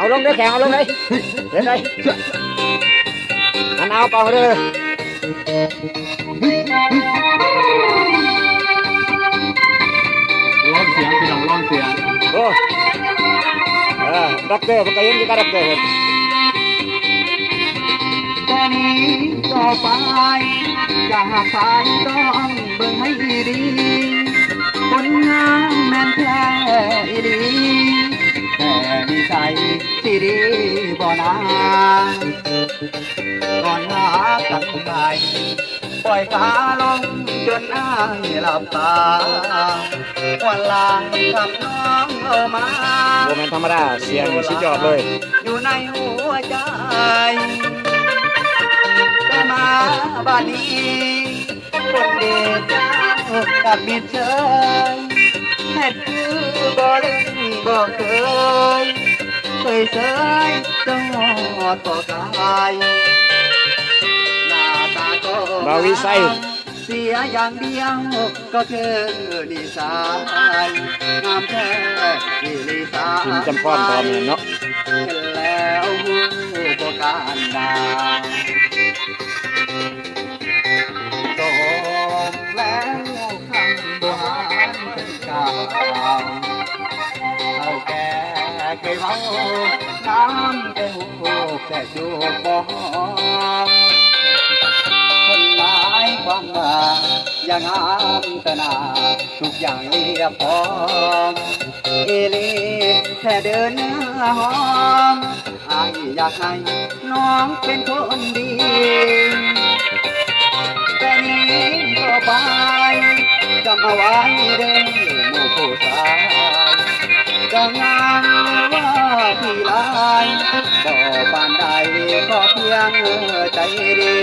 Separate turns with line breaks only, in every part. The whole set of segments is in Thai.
เอาลงด้วยแข่งเอาลงเลยเดี๋ยวเลยเอาเป่าเลย
ร้องเสียงพี่น้องร้องเสียง
โอ้ด็อกเตอร์พวกยังจะด็อกเตอร์
ตอนนี้ต่อไปจะหากสายต้องเบิ่งให้ดีคนงามแม่นแท้อีหลีแต่นิสัยสิดีบ่นาก่อนหากันไปปล่อยขาลงจนอ้ายหลับตาวันลางคำน้องเอามา
โมเมนต์ธรรมดาเสียงสุดยอดเลย
อยู่ในหัวใจแต่มาบ้านนี้คนเด็กกับมิตรเชยแค่คือบ่เล่นบ่เคยเสยต้องหอดต่อกายหน้าตาก็
บาวิไซ
เสียอย่างเดียวก็คือนิสัยงามแท้ที่นิสัย
กินจำป้อนพร้อมเนาะ
แล้วก็การดาตกแล้วคำโบราณเป็นกาเอาแก่เคยเมาน้ำแต่หูแต่จูบบ่คนหลายความว่าอย่างงามตนาทุกอย่างเรียบพร้อมเอลีแค่เดินหน้าหอมอายอยากให้น้องเป็นคนดีแต่นี้ก็ไปจำเอาไว้เดินหมู่ผู้ชายจะงามว่าพี่ลายบ่ปานใดก็เพียงใจดี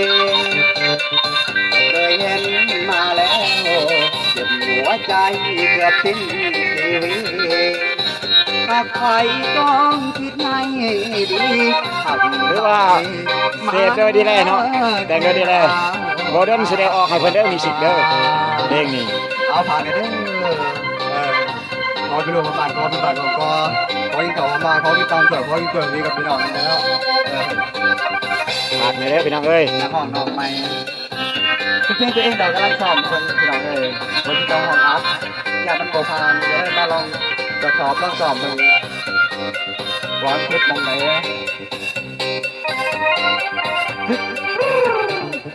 เคยเห็นมาแล้วเจ็บหัวใจเกือบสิ้นชีวิตหากใครต้องคิดให้ดี
หรือว่าเสพด้วยดีเลยเนาะแต่งด้วยดีเลยโมเดิร์นแสดงออกให้เพื่อนเด้อมีสิทธิ์เด้อเพลงนี้
เอาผ่านกันเด้อขอพี่ลูกมาผ่านขอพี่ผ่านขอยิงต่อมาขอพี่ตามเสือขอยิงเกลือดีกับพี่น้องแล้ว
ผ่านไปเด้อพี่น้องเอ้ย
น้องน้องใหม่ทุกเพลงตัวเองเรากำลังซ้อมคนพี่น้องเลยคนที่ต้องห้องอัพอยากมันโกพานเดี๋ยวมาลองตรวจสอบลองซ้อมมันร้อนคิดมองไหน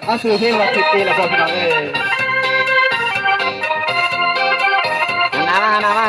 เอาสื่อเพลงเรา10 ปีแล้วพอพี่น้องเลย
นามา